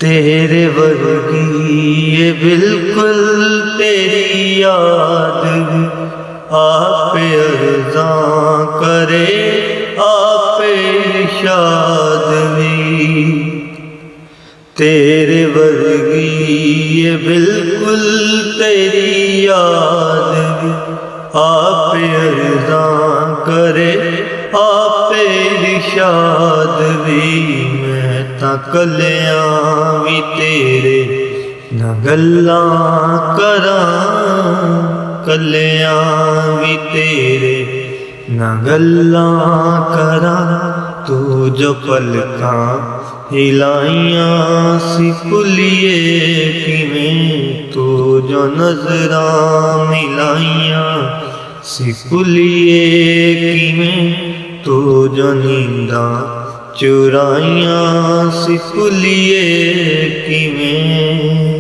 तेरे वर्गी ये बिल्कुल तेरी याद आप अर्ज़ां करे आप इरशाद भी। तेरे वर्गी ये बिल्कुल तेरी याद आप अर्ज़ां करे आप इरशाद भी। मैं तां कलियां भी तेरे ना गल्लां करां, कलियां भी तेरे ना गल्लां करां। तू जो पलकां हिलाइयां सी भुलिए किवें, तू जो नज़रां मिलाइयां सी भुलिए किवें, तू जो नींदां चुराइयां सी भुलिए किवें।